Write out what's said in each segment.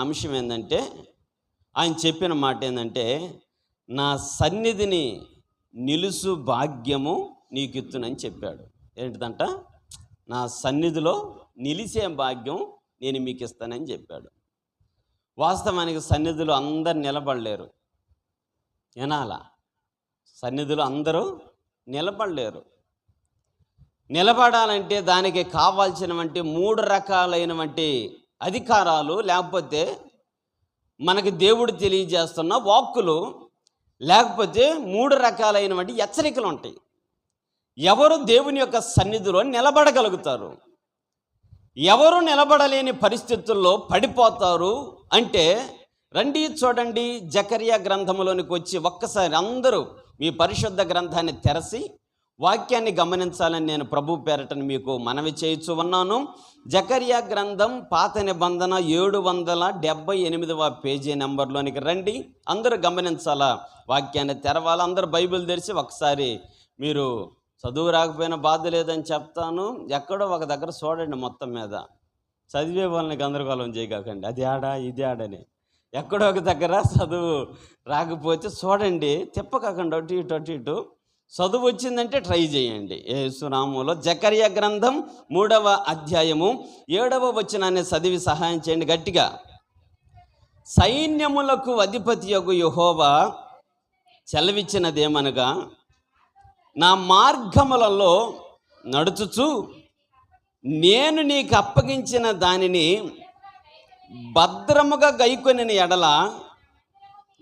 అంశం ఏంటంటే, ఆయన చెప్పిన మాట ఏంటంటే, నా సన్నిధిని నిలుసు భాగ్యము నీకిత్తునని చెప్పాడు. ఏంటిదంట? నా సన్నిధిలో నిలిసే భాగ్యం నేను మీకు ఇస్తానని చెప్పాడు. వాస్తవానికి సన్నిధిలో అందరు నిలబడలేరు. వినాలా? సన్నిధిలో అందరూ నిలబడలేరు. నిలబడాలంటే దానికి కావాల్సినవంటి 3 రకాలైనవంటి అధికారాలు, లేకపోతే మనకి దేవుడు తెలియజేస్తున్న వాక్కులు, లేకపోతే 3 రకాలైనవంటి హెచ్చరికలు ఉంటాయి. ఎవరు దేవుని యొక్క సన్నిధిలో నిలబడగలుగుతారు, ఎవరు నిలబడలేని పరిస్థితుల్లో పడిపోతారు అంటే, రండి చూడండి జకర్యా గ్రంథంలోనికి వచ్చి ఒక్కసారి అందరూ మీ పరిశుద్ధ గ్రంథాన్ని తెరచి వాక్యాన్ని గమనించాలని నేను ప్రభు పేరటను మీకు మనవి చేయించు ఉన్నాను. జకర్యా గ్రంథం పాత నిబంధన 778వ పేజీ నెంబర్లోనికి రండి. అందరూ గమనించాలా, వాక్యాన్ని తెరవాలి. అందరూ బైబిల్ తెరిచి ఒకసారి, మీరు చదువు రాకపోయినా బాధ లేదని చెప్తాను, ఎక్కడో ఒక దగ్గర చూడండి. మొత్తం మీద చదివే వాళ్ళని గందరగోళం చేయకండి, అది ఆడా ఇది ఆడని. ఎక్కడో ఒక దగ్గర చదువు రాకపోతే చూడండి, తిప్పకాకండి అటు ఇటు అటు ఇటు. చదువు వచ్చిందంటే ట్రై చేయండి. యేసు నామములో జకర్యా గ్రంథం 3వ అధ్యాయము 7వ వచనాన్ని చదివి సహాయం చేయండి గట్టిగా. సైన్యములకు అధిపతియగు యెహోవా సెలవిచ్చినదేమనగా, నా మార్గములలో నడుచుచు నేను నీకు అప్పగించిన దానిని భద్రముగా గైకొనిన ఎడల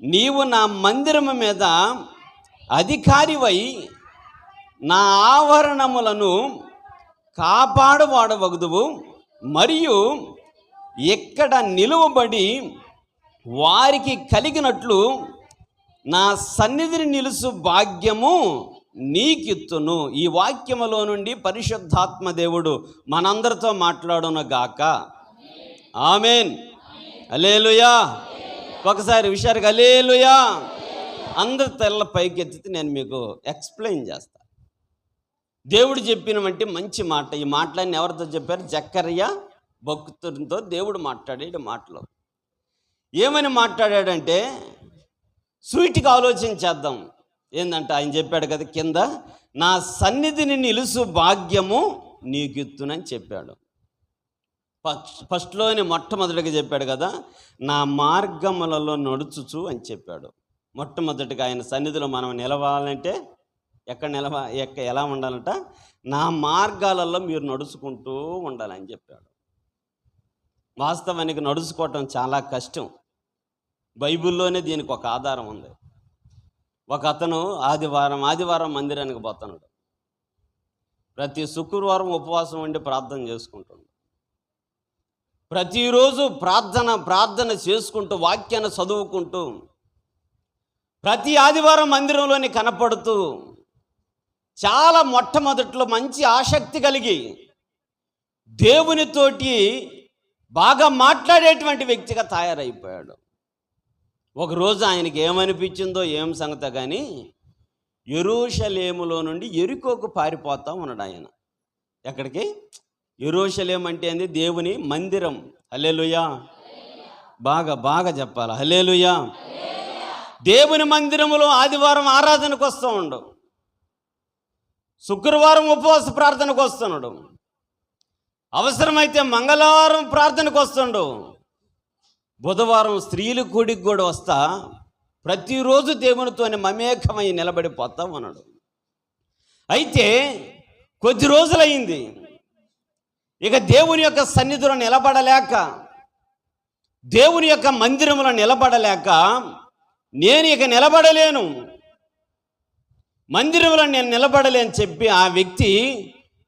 నీవు నా మందిరము మీద అధికారివై నా ఆవరణములను కాపాడువాడవగుదువు. మరియు ఎక్కడ నిలువబడి వారికి కలిగినట్లు నా సన్నిధిని నిలుసు భాగ్యము నీకిత్తును. ఈ వాక్యములో నుండి పరిశుద్ధాత్మ దేవుడు మనందరితో మాట్లాడును గాక. ఆమెన్. హల్లెలూయా. ఒకసారి హుషారుగా హల్లెలూయా. అందరు తెల్ల పైకి ఎత్తితే నేను మీకు ఎక్స్ప్లెయిన్ చేస్తాను. దేవుడు చెప్పినటువంటి మంచి మాట. ఈ మాటలన్నీ ఎవరితో చెప్పారు? జకర్యా భక్తుడితో దేవుడు మాట్లాడే మాటలు. ఏమని మాట్లాడాడంటే, స్వీట్గా ఆలోచించేద్దాం. ఏందంటే ఆయన చెప్పాడు కదా కింద, నా సన్నిధిని నిలుసు భాగ్యము నీకిత్తునని చెప్పాడు. ఫస్ట్లోనే మొట్టమొదటిగా చెప్పాడు కదా, నా మార్గములలో నడుచుచు అని చెప్పాడు. మొట్టమొదటిగా ఆయన సన్నిధిలో మనం నిలవాలంటే ఎలా ఉండాలంట? నా మార్గాలలో మీరు నడుచుకుంటూ ఉండాలని చెప్పాడు. వాస్తవానికి నడుచుకోవటం చాలా కష్టం. బైబిల్లోనే దీనికి ఒక ఆధారం ఉంది. ఒక అతను ఆదివారం మందిరానికి పోతున్నాడు. ప్రతి శుక్రవారం ఉపవాసం ఉండి ప్రార్థన చేసుకుంటున్నాడు. ప్రతిరోజు ప్రార్థన చేసుకుంటూ వాక్యాన్ని చదువుకుంటూ ప్రతి ఆదివారం మందిరంలోని కనపడుతూ చాలా మొట్టమొదట్లో మంచి ఆసక్తి కలిగి దేవునితోటి బాగా మాట్లాడేటువంటి వ్యక్తిగా తయారైపోయాడు. ఒకరోజు ఆయనకి ఏమనిపించిందో ఏం సంగతి కానీ, యెరూషలేములో నుండి యెరికోకు పారిపోతా ఉన్నాడు ఆయన. ఎక్కడికి? యెరూషలేం అంటే ఏంది? దేవుని మందిరం. హల్లెలూయా. బాగా చెప్పాలి. హల్లెలూయా. దేవుని మందిరములో ఆదివారం ఆరాధనకు వస్తూ ఉండు, శుక్రవారం ఉపవాస ప్రార్థనకు వస్తున్నాడు, అవసరమైతే మంగళవారం ప్రార్థనకు వస్తుండు, బుధవారం స్త్రీల కూడికి కూడా వస్తా ప్రతిరోజు దేవునితోనే మమేకమై నిలబడిపోతా ఉన్నాడు. అయితే కొద్ది రోజులైంది, ఇక దేవుని యొక్క సన్నిధిలో నిలబడలేక, దేవుని యొక్క మందిరంలో నిలబడలేక, నేను ఇక నిలబడలేను, మందిరంలో నేను నిలబడలేని చెప్పి ఆ వ్యక్తి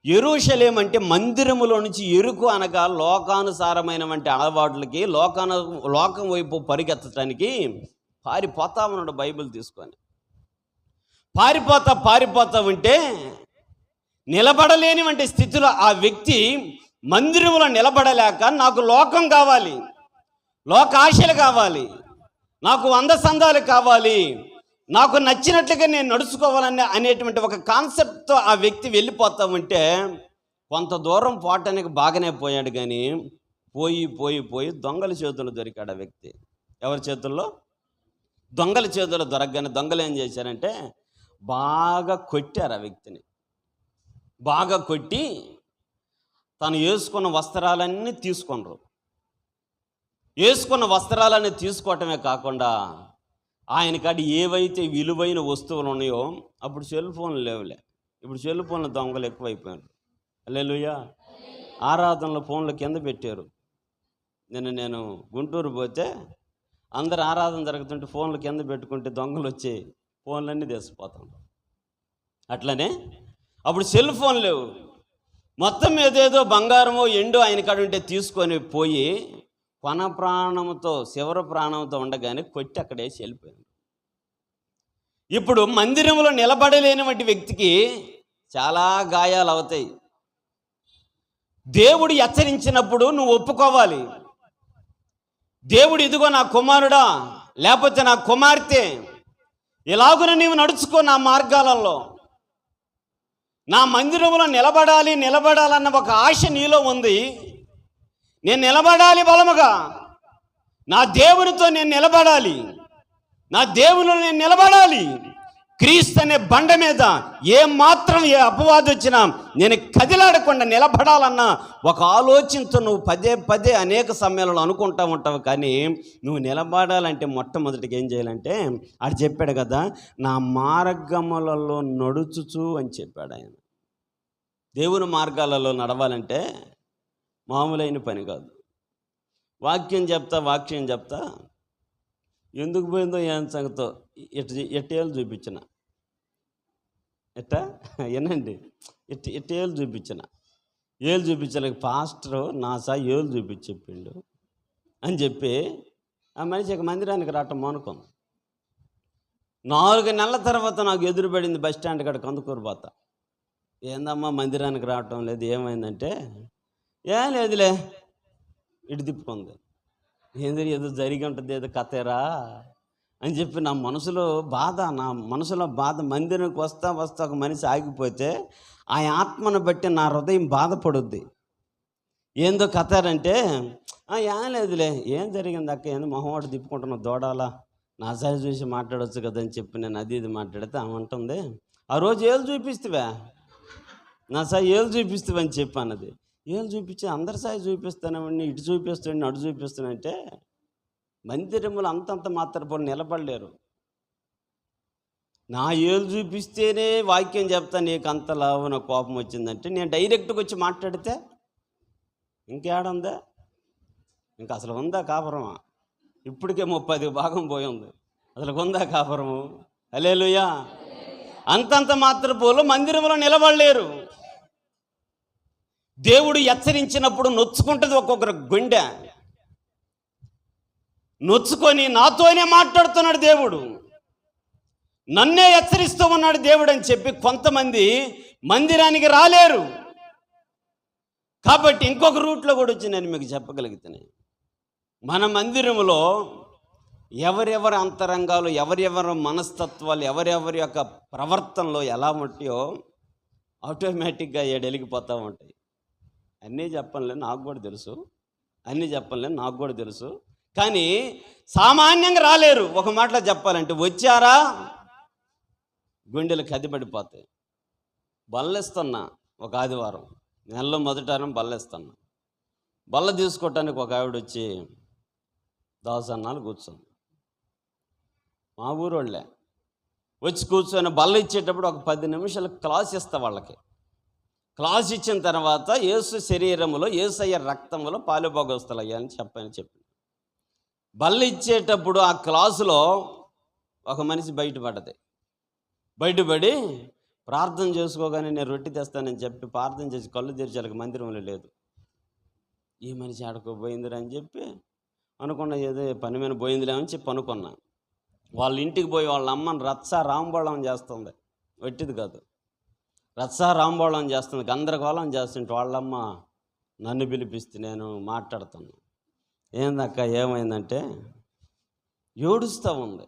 యెరూషలేం అంటే మందిరములో నుంచి ఎరుకు అనగా లోకానుసారమైనటువంటి అలవాట్లకి లోకం వైపు పరిగెత్తడానికి పారిపోతా ఉన్నాడు. బైబిల్ తీసుకొని పారిపోతా ఉంటే నిలబడలేని వంటి స్థితిలో ఆ వ్యక్తి మందిరంలో నిలబడలేక, నాకు లోకం కావాలి, లోక ఆశలు కావాలి, నాకు అందసందాలు కావాలి, నాకు నచ్చినట్లుగా నేను నడుచుకోవాలని అనేటువంటి ఒక కాన్సెప్ట్తో ఆ వ్యక్తి వెళ్ళిపోతా ఉంటే, కొంత దూరం పోవటానికి బాగానే పోయాడు కానీ పోయి పోయి పోయి దొంగల చేతుల్లో దొరికాడు ఆ వ్యక్తి. ఎవరి చేతుల్లో? దొంగల చేతుల్లో దొరకగానే దొంగలు ఏం చేశారంటే బాగా కొట్టారు ఆ వ్యక్తిని. బాగా కొట్టి తను వేసుకున్న వస్త్రాలన్నీ తీసుకున్నారు. వేసుకున్న వస్త్రాలన్నీ తీసుకోవటమే కాకుండా ఆయన కాడ ఏవైతే విలువైన వస్తువులు ఉన్నాయో, అప్పుడు సెల్ ఫోన్లు లేవులే, ఇప్పుడు సెల్ ఫోన్లు దొంగలు ఎక్కువైపోయారు. హల్లెలూయా. ఆరాధనలో ఫోన్లు కింద పెట్టారు. నేను గుంటూరు పోతే అందరు ఆరాధన జరుగుతుంటే ఫోన్లు కింద పెట్టుకుంటే దొంగలు వచ్చి ఫోన్లన్నీ తీసిపోతాం. అట్లనే అప్పుడు సెల్ ఫోన్ లేవు, మొత్తం ఏదేదో బంగారమో ఎండో ఆయన కాడ ఉంటే తీసుకొని పోయి కొన ప్రాణంతో చివరి ప్రాణంతో ఉండగానే కొట్టి అక్కడేసి వెళ్ళిపోయాను. ఇప్పుడు మందిరంలో నిలబడలేనటువంటి వ్యక్తికి చాలా గాయాలు అవుతాయి. దేవుడు హెచ్చరించినప్పుడు నువ్వు ఒప్పుకోవాలి. దేవుడు ఇదిగో నా కుమారుడా లేకపోతే నా కుమార్తె, ఇలాగున నీవు నడుచుకో నా మార్గాలలో, నా మందిరంలో నిలబడాలన్న ఒక ఆశ నీలో ఉంది. నేను నిలబడాలి బలముగా, నా దేవునితో నేను నిలబడాలి, నా దేవునిలో నేను నిలబడాలి. క్రీస్తు అనే బండ మీద ఏ అపవాదం వచ్చినా నేను కదిలాడకుండా నిలబడాలన్న ఒక ఆలోచనతో నువ్వు పదే పదే అనేక సమయాలలో అనుకుంటూ ఉంటావు. కానీ నువ్వు నిలబడాలంటే మొట్టమొదటిగా ఏం చేయాలంటే ఆడు చెప్పాడు కదా, నా మార్గములలో నడుచుచు అని చెప్పాడు ఆయన. దేవుని మార్గాలలో నడవాలంటే మామూలైన పని కాదు. వాక్యం చెప్తా ఎందుకు పోయిందో ఏం సంగతో ఎట్టేళ్ళు చూపించిన, ఏనండి ఎట్టేళ్ళు చూపించిన, ఏళ్ళు చూపించలేక పాస్టరు ఏళ్ళు చూపించి చెప్పిండు అని చెప్పి ఆ మనిషి ఇక మందిరానికి రావటం మానుకుంది. 4 నెలల తర్వాత నాకు ఎదురుపడింది బస్ స్టాండ్ కాడ కందుకూరు పోతా. ఏందమ్మా మందిరానికి రావటం లేదు, ఏమైందంటే ఏం లేదులే ఇటు తిప్పుకుంది. ఏదో జరిగి ఉంటుంది, ఏదో కథేరా అని చెప్పి నా మనసులో బాధ. మందిరానికి వస్తా ఒక మనిషి ఆగిపోతే ఆ ఆత్మను బట్టి నా హృదయం బాధపడుద్ది. ఏందో కథారంటే ఏం లేదులే, ఏం జరిగింది అక్క, ఏందో మొహమాట తిప్పుకుంటున్నావు దూడాలా, నా సైజు చూసి మాట్లాడవచ్చు కదా అని చెప్పి నేను అది మాట్లాడితే ఆమె అంటుంది, ఆ రోజు ఏళ్ళు చూపిస్తావా, నా సాయి ఏళ్ళు చూపిస్తావా అని చెప్పి అన్నది. ఏళ్ళు చూపించి అందరి సాయి చూపిస్తానని, ఇటు చూపిస్తాను అటు చూపిస్తానంటే మందిరములు అంతంత మాత్రం నిలబడలేరు. నా ఏళ్ళు చూపిస్తేనే వాక్యం చెప్తా నీకు అంతలా నా కోపం వచ్చిందంటే నేను డైరెక్ట్గా వచ్చి మాట్లాడితే ఇంకేడుందా, ఇంకా అసలు ఉందా కాపురమా? ఇప్పటికే 30 భాగం పోయి ఉంది, అసలు ఉందా కాపురము? హల్లెలూయా. అంతంత మాత్రపోలు మందిరంలో నిలబడలేరు. దేవుడు హెచ్చరించినప్పుడు నొచ్చుకుంటుంది ఒక్కొక్కరు గుండె, నొచ్చుకొని నాతోనే మాట్లాడుతున్నాడు దేవుడు, నన్నే హెచ్చరిస్తూ ఉన్నాడు దేవుడు అని చెప్పి కొంతమంది మందిరానికి రాలేరు. కాబట్టి ఇంకొక రూట్లో కూడా వచ్చి నేను మీకు చెప్పగలుగుతాను, మన మందిరంలో ఎవరెవరి అంతరంగాలు, ఎవరెవరి మనస్తత్వాలు, ఎవరెవరి యొక్క ప్రవర్తనలో ఎలా ఉంటాయో ఆటోమేటిక్గా వెలిగిపోతూ ఉంటాయి. అన్నీ చెప్పనులే నాకు కూడా తెలుసు, కానీ సామాన్యంగా రాలేరు. ఒక మాటలో చెప్పాలంటే వచ్చారా గుండెలు కదిపడిపోతాయి. బల్లెస్తున్నా ఒక ఆదివారం, నెలలో మొదటి వారం బల్లెస్తున్నా. బల్ల తీసుకోవటానికి ఒక ఆవిడ వచ్చి దాసన్నాలు కూర్చుంది. మా ఊరోళ్ళే వచ్చి కూర్చొని బల్ల ఇచ్చేటప్పుడు ఒక 10 నిమిషాలు క్లాస్ ఇస్తా వాళ్ళకి. క్లాస్ ఇచ్చిన తర్వాత యేసు శరీరములో యేసయ్య రక్తములో పాలుభోగస్తులు అయ్యాలని చెప్పి బల్ల ఇచ్చేటప్పుడు ఆ క్లాసులో ఒక మనిషి బయటపడి ప్రార్థన చేసుకోగానే నేను రొట్టె తెస్తానని చెప్పి ప్రార్థన చేసి కళ్ళు తెరిచాలకు మందిరంలో లేదు. ఈ మనిషి ఆడుకోపోయిందిరా అని చెప్పి అనుకున్నా, ఏదో పని మీద పోయిందిలేమని చెప్పి అనుకున్నా. వాళ్ళ ఇంటికి పోయి వాళ్ళ అమ్మని రాంబోళం చేస్తుంది, వెట్టిది కాదు, రాంబోళం చేస్తుంది, గందరగోళం చేస్తుంటే వాళ్ళమ్మ నన్ను పిలిపిస్తే నేను మాట్లాడుతాను. ఏందక్క ఏమైందంటే ఏడుస్తూ ఉంది.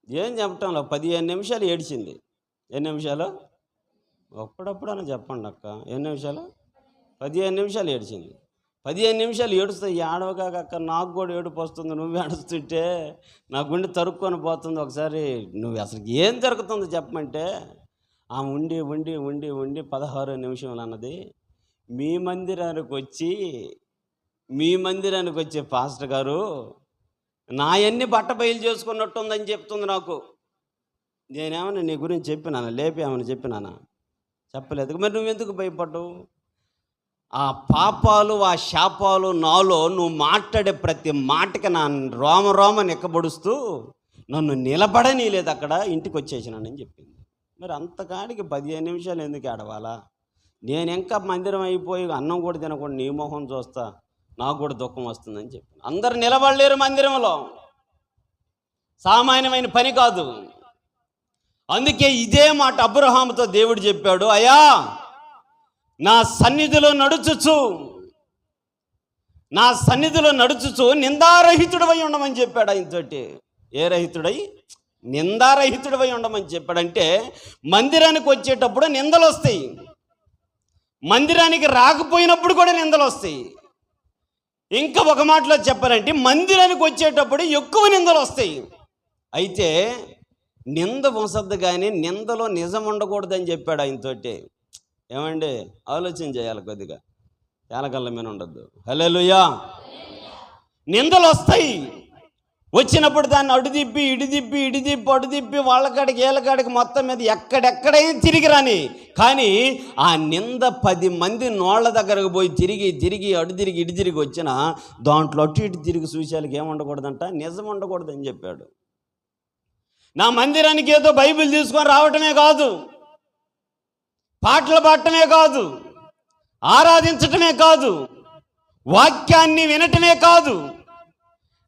ఏం చెప్పటంలో 15 నిమిషాలు ఏడిచింది. ఎన్ని నిమిషాలు? అప్పుడప్పుడు అని చెప్పండి అక్క, ఎన్ని నిమిషాలు? 15 నిమిషాలు ఏడిచింది. 15 నిమిషాలు ఏడుస్తాయి. ఏడవగాక నాకు కూడా ఏడుపు వస్తుంది. నువ్వు ఏడుస్తుంటే నా గుండె తరుక్కొని పోతుంది. ఒకసారి నువ్వు అసలు ఏం జరుగుతుందో చెప్పమంటే, ఆమె ఉండి ఉండి ఉండి ఉండి 16 నిమిషంలో అన్నది, మీ మందిరానికి వచ్చే పాస్టర్ గారు నాయన్ని బట్ట బయలు చేసుకున్నట్టుందని చెప్తుంది నాకు. నేనేమన్నా నీ గురించి చెప్పినానా? లేపి ఏమని చెప్పినానా? చెప్పలేదు. మరి నువ్వెందుకు భయపడ్డావు? ఆ పాపాలు, ఆ శాపాలు నాలో నువ్వు మాట్లాడే ప్రతి మాటకి నా రోమ నెక్కబడుస్తూ నన్ను నిలబడనీలేదు. అక్కడ ఇంటికి వచ్చేసినానని చెప్పింది. మరి అంతకాడికి 15 నిమిషాలు ఎందుకు ఆడవాలా? నేను ఇంకా మందిరం అయిపోయి అన్నం కూడా తినకుండా నీ మొహం చూస్తా, నాకు కూడా దుఃఖం వస్తుందని చెప్పి. అందరు నిలబడలేరు మందిరంలో, సామాన్యమైన పని కాదు. అందుకే ఇదే మాట అబ్రహాముతో దేవుడు చెప్పాడు, అయ్యా నా సన్నిధిలో నడుచుచు నిందారహితుడవై ఉండమని చెప్పాడు ఆయనతోటి. ఏ రహితుడై? నిందారహితుడవై ఉండమని చెప్పాడంటే మందిరానికి వచ్చేటప్పుడు నిందలు వస్తాయి, మందిరానికి రాకపోయినప్పుడు కూడా నిందలు వస్తాయి. ఇంకా ఒక మాటలో చెప్పాలంటే మందిరానికి వచ్చేటప్పుడు ఎక్కువ నిందలు వస్తాయి. అయితే నింద వంశద్దు కానీ నిందలో నిజం ఉండకూడదని చెప్పాడు ఆయనతోటి. ఏమండి, ఆలోచన చేయాలి కొద్దిగా, ఏలకల్ల మీద ఉండద్దు. హల్లెలూయా. నిందలు వస్తాయి, వచ్చినప్పుడు దాన్ని అడుదిప్పి ఇడిదిప్పి వాళ్ళకాడికి ఏళ్ళకాడికి మొత్తం మీద ఎక్కడెక్కడైనా తిరిగి రాని. కానీ ఆ నింద 10 మంది నోళ్ళ దగ్గరకు పోయి తిరిగి అటు తిరిగి ఇటు తిరిగి వచ్చినా దాంట్లో అటు ఇటు తిరిగి చూసేళ్ళకి ఏముండకూడదంట, నిజం ఉండకూడదని చెప్పాడు. నా మందిరానికి ఏదో బైబిల్ తీసుకొని రావటమే కాదు, పాటలు పాడటమే కాదు, ఆరాధించటమే కాదు, వాక్యాన్ని వినటమే కాదు,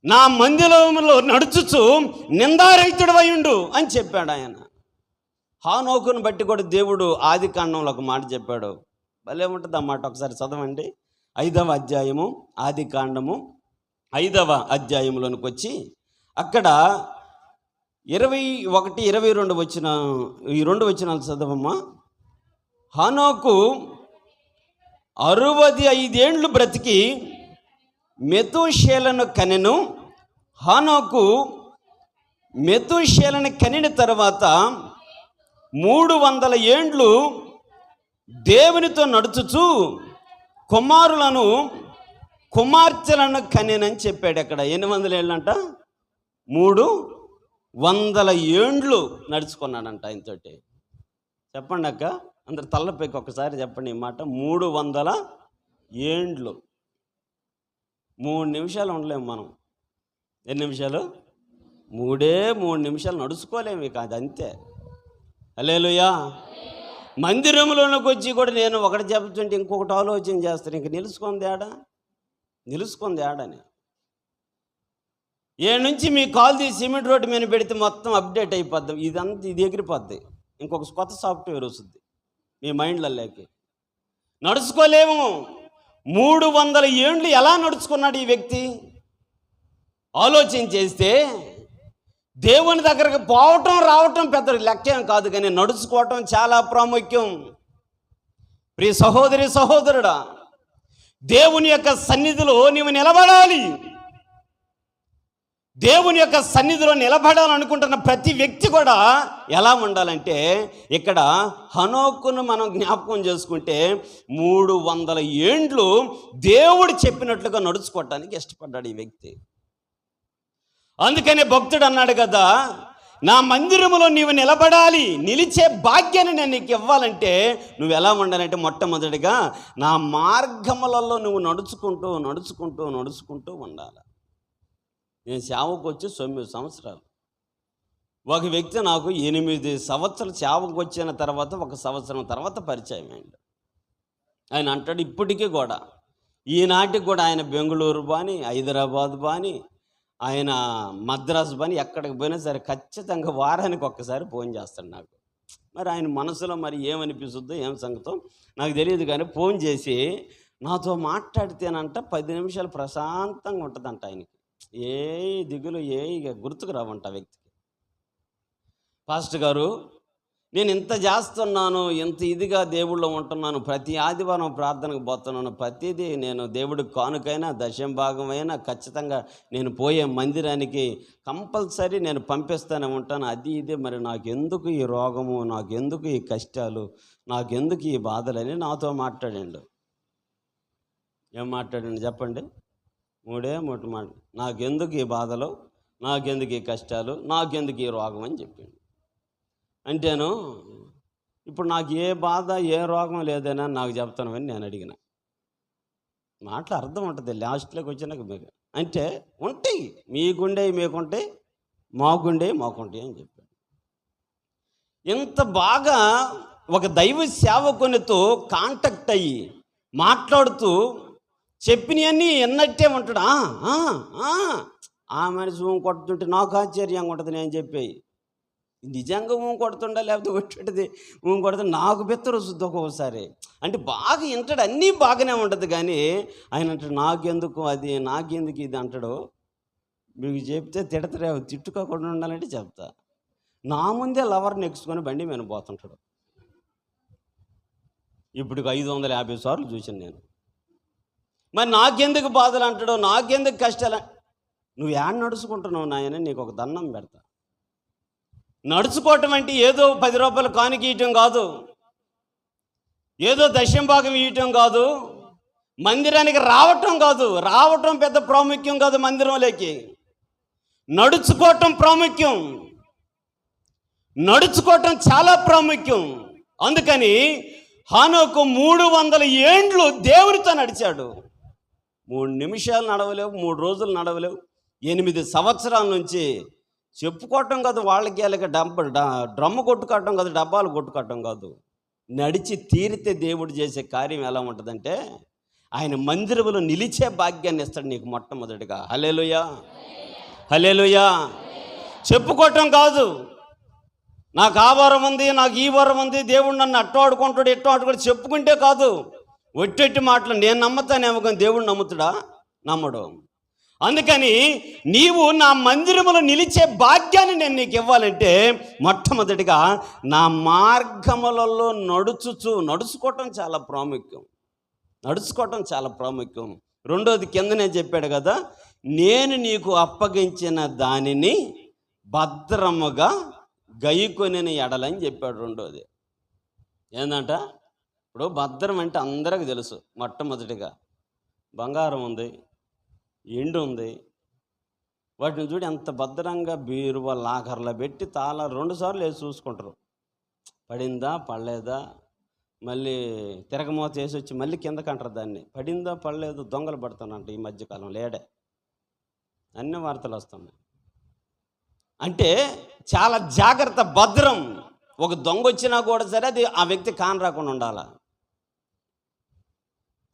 నా మందిరంలో నడుచుచు నిందారహితుడవై ఉండు అని చెప్పాడు ఆయన. హానోకును బట్టి కూడా దేవుడు ఆది కాండంలో ఒక మాట చెప్పాడు. భలే ఉంటుంది ఆ మాట. ఒకసారి చదవండి. 5వ అధ్యాయము, ఆది కాండము 5వ అధ్యాయంలోనికి వచ్చి అక్కడ 21, 22 వచ్చిన ఈ 2 వచనాలు చదవమ్మా. హానోకు 65 ఏండ్లు బ్రతికి మెతూషేలను కనెను. హానోకు మెతూషేలను కనిన తర్వాత 300 ఏండ్లు దేవునితో నడుచుచు కుమారులను కుమార్తెలను కనెనని చెప్పాడు. అక్కడ 800 ఏళ్ళంట, 300 ఏండ్లు నడుచుకున్నాడంట ఆయనతోటి. చెప్పండి అక్క, అందరు తల్లపైకి ఒకసారి చెప్పండి ఈ మాట. 300 ఏండ్లు. 3 నిమిషాలు ఉండలేము మనం. ఎన్ని నిమిషాలు? 3 నిమిషాలు నడుచుకోలేము ఇక, అది అంతే. హల్లెలూయా. మందిరంలోకి వచ్చి కూడా నేను ఒకటి చెప్తుంటే ఇంకొకటి ఆలోచన చేస్తాను. ఇంక నిలుసుకుంది ఆడని. నుంచి మీ కాల్ తీసి సిమెంట్ రోడ్డు మీద పెడితే మొత్తం అప్డేట్ అయిపోద్దాం. ఇది ఎగిరిపోద్ది. ఇంకొక కొత్త సాఫ్ట్వేర్ వస్తుంది మీ మైండ్లలోకి. నడుచుకోలేము. 300 ఏండ్లు ఎలా నడుచుకున్నాడు ఈ వ్యక్తి? ఆలోచన చేస్తే దేవుని దగ్గరకు పోవటం రావటం పెద్ద లెక్కేం కాదు, కానీ నడుచుకోవటం చాలా ప్రాముఖ్యం. ప్రియ సహోదరి సహోదరుడా, దేవుని యొక్క సన్నిధిలో నీవు నిలబడాలి. దేవుని యొక్క సన్నిధిలో నిలబడాలనుకుంటున్న ప్రతి వ్యక్తి కూడా ఎలా ఉండాలంటే, ఇక్కడ హనోకును మనం జ్ఞాపకం చేసుకుంటే 300 ఏండ్లు దేవుడు చెప్పినట్లుగా నడుచుకోవటానికి ఇష్టపడ్డాడు ఈ వ్యక్తి. అందుకనే భక్తుడు అన్నాడు కదా, నా మందిరములో నీవు నిలబడాలి, నిలిచే భాగ్యాన్ని నేను నీకు ఇవ్వాలంటే నువ్వు ఎలా ఉండాలంటే, మొట్టమొదటిగా నా మార్గములలో నువ్వు నడుచుకుంటూ ఉండాలి. నేను సేవకు వచ్చి 9 సంవత్సరాలు. ఒక వ్యక్తి నాకు 8 సంవత్సరాలు సేవకు వచ్చిన తర్వాత 1 సంవత్సరం తర్వాత పరిచయం అయ్యాడు. ఆయన అంటాడు ఇప్పటికీ కూడా, ఈనాటికి కూడా ఆయన బెంగళూరు బాని, హైదరాబాద్ బాని, ఆయన మద్రాసు బాని, ఎక్కడికి పోయినా సరే ఖచ్చితంగా వారానికి ఒక్కసారి ఫోన్ చేస్తాడు నాకు. మరి ఆయన మనసులో మరి ఏమనిపిస్తుందో ఏం సంగతో నాకు తెలియదు, కానీ ఫోన్ చేసి నాతో మాట్లాడితేనంట 10 నిమిషాలు ప్రశాంతంగా ఉంటుందంట ఆయనకి. ఏ దిగులు ఇక గుర్తుకు రావంట వ్యక్తికి. పాస్టర్ గారు నేను ఇంత చేస్తున్నాను, ఇంత ఇదిగా దేవుళ్ళో ఉంటున్నాను, ప్రతి ఆదివారం ప్రార్థనకు పోతున్నాను, ప్రతిదీ నేను దేవుడికి కానుకైనా దశం భాగమైనా ఖచ్చితంగా నేను పోయే మందిరానికి కంపల్సరీ నేను పంపిస్తూనే ఉంటాను. అది ఇదే, మరి నాకెందుకు ఈ రోగము, నాకెందుకు ఈ కష్టాలు, నాకెందుకు ఈ బాధలని నాతో మాట్లాడండు. ఏం మాట్లాడండి చెప్పండి? మూడే మాట. నాకెందుకు ఈ బాధలు, నాకెందుకు ఈ కష్టాలు, నాకెందుకు ఈ రోగం అని చెప్పిండు. అంటేను ఇప్పుడు నాకు ఏ బాధ ఏ రోగం లేదైనా నాకు చెప్తానని నేను అడిగిన మాటలు అర్థం ఉంటుంది లాస్ట్లోకి వచ్చినాక. మీకు అంటే ఉంటాయి, మీకుండే మీకుంటాయి, మాకుండే మాకుంటాయి అని చెప్పాడు. ఇంత బాగా ఒక దైవ సేవకునితో కాంటాక్ట్ అయ్యి మాట్లాడుతూ చెప్పినవన్నీ ఎన్నట్టే ఉంటాడు. ఆ మనిషి కొడుతుంటే నాకు ఆశ్చర్యంగా ఉంటుంది. నేను చెప్పేయి నిజంగా కొడుతుండా లేకపోతే వచ్చేది కొడుతుంది నాకు బెత్తరు శుద్ధి ఒక్కొక్కసారి. అంటే బాగా వింటాడు, అన్నీ బాగానే ఉంటుంది. కానీ ఆయన అంటాడు నాకెందుకు అది, నాకెందుకు ఇది అంటాడు. మీకు చెప్తే తిడతారే, తిట్టుకోకుండా ఉండాలంటే చెప్తా. నా ముందే లవర్ని ఎక్కించుకొని బండి మీద పోతుంటాడు. ఇప్పుడు 550 సార్లు చూసాను నేను. మరి నాకెందుకు బాధలు అంటాడు, నాకెందుకు కష్టాలు. నువ్వు యాడ్ నడుచుకుంటున్నావు నాయన, నీకు ఒక దండం పెడతా. నడుచుకోవటం అంటే ఏదో 10 రూపాయలు కానుక ఇవ్వటం కాదు, ఏదో దశం భాగం ఇవ్వటం కాదు, మందిరానికి రావటం కాదు. రావటం పెద్ద ప్రాముఖ్యం కాదు, మందిరంలోకి నడుచుకోవటం ప్రాముఖ్యం. నడుచుకోవటం చాలా ప్రాముఖ్యం. అందుకని హానోకు 300 ఏండ్లు దేవునితో నడిచాడు. 3 నిమిషాలు నడవలేవు, 3 రోజులు నడవలేవు. 8 సంవత్సరాల నుంచి చెప్పుకోవటం కాదు, వాళ్ళకి వాళ్ళకి డ్రమ్ము కొట్టుకోవటం కాదు, డబ్బాలు కొట్టుకోవటం కాదు. నడిచి తీరితే దేవుడు చేసే కార్యం ఎలా ఉంటుందంటే ఆయన మందిరంలో నిలిచే భాగ్యాన్ని ఇస్తాడు నీకు మొట్టమొదటిగా. హల్లెలూయా, హల్లెలూయా. చెప్పుకోవటం కాదు, నాకు ఆ వరం ఉంది, నాకు ఈ వరం ఉంది, దేవుడు నన్ను అట్టు ఆడుకుంటాడు ఎట్టు ఆడుకుంటాడు చెప్పుకుంటే కాదు. ఒట్టెట్టి మాటలు నేను నమ్ముతానేమో కానీ దేవుడు నమ్ముతాడా? నమ్మడు. అందుకని నీవు నా మందిరములో నిలిచే భాగ్యాన్ని నేను నీకు ఇవ్వాలంటే మొట్టమొదటిగా నా మార్గములలో నడుచుకోవటం చాలా ప్రాముఖ్యం. నడుచుకోవటం చాలా ప్రాముఖ్యం. రెండోది కిందనే చెప్పాడు కదా, నేను నీకు అప్పగించిన దానిని భద్రముగా గైకొనిన ఎడలని చెప్పాడు. రెండోది ఏందంట, ఇప్పుడు భద్రం అంటే అందరికి తెలుసు. మొట్టమొదటిగా బంగారం ఉంది, ఎండు ఉంది, వాటిని చూడి ఎంత భద్రంగా బీరువా లాకర్లో పెట్టి తాళ 2 సార్లు వేసి చూసుకుంటారు, పడిందా పడలేదా. మళ్ళీ తిరగమోత వేసి వచ్చి మళ్ళీ కిందకి అంటారు దాన్ని, పడిందా పడలేదు. దొంగలు పడుతానంట ఈ మధ్యకాలం లేడే, అన్ని వార్తలు వస్తున్నాయి. అంటే చాలా జాగ్రత్త, భద్రం. ఒక దొంగ వచ్చినా కూడా సరే అది ఆ వ్యక్తి కాని రాకుండా ఉండాలి.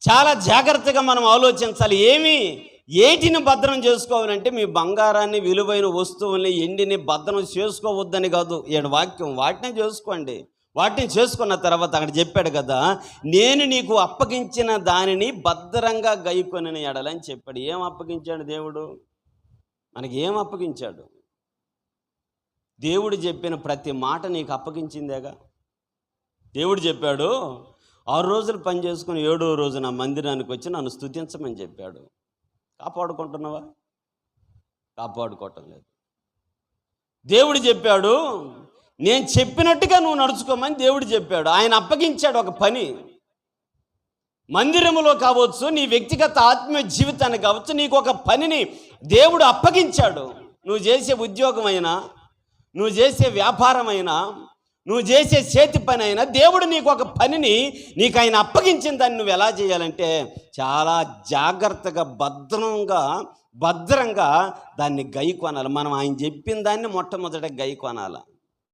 చాలా జాగ్రత్తగా మనం ఆలోచించాలి. ఏటిని భద్రం చేసుకోవాలంటే మీ బంగారాన్ని, విలువైన వస్తువుల్ని, ఎండిని భద్రం చేసుకోవద్దని కాదు ఏడు వాక్యం. వాటినే చేసుకోండి. వాటిని చేసుకున్న తర్వాత అక్కడ చెప్పాడు కదా, నేను నీకు అప్పగించిన దానిని భద్రంగా గైకొనిన ఎడలని చెప్పాడు. ఏం అప్పగించాడు దేవుడు? మనకి ఏం అప్పగించాడు? దేవుడు చెప్పిన ప్రతి మాట నీకు అప్పగించిందేగా. దేవుడు చెప్పాడు 6 రోజులు పని చేసుకుని 7వ రోజు నా మందిరానికి వచ్చి నన్ను స్తుతించమని చెప్పాడు. కాపాడుకుంటున్నావా? కాపాడుకోవటం లేదు. దేవుడు చెప్పాడు నేను చెప్పినట్టుగా నువ్వు నడుచుకోమని దేవుడు చెప్పాడు. ఆయన అప్పగించాడు ఒక పని. మందిరములో కావచ్చు, నీ వ్యక్తిగత ఆత్మీయ జీవితాన్ని కావచ్చు, నీకు ఒక పనిని దేవుడు అప్పగించాడు. నువ్వు చేసే ఉద్యోగమైనా, నువ్వు చేసే వ్యాపారమైనా, నువ్వు చేసే చేతి పని అయినా, దేవుడు నీకు ఒక పనిని నీకు ఆయన అప్పగించిన దాన్ని నువ్వు ఎలా చేయాలంటే చాలా జాగ్రత్తగా భద్రంగా దాన్ని గైకొనాలి. మనం ఆయన చెప్పిన దాన్ని మొట్టమొదట గైకొనాలి.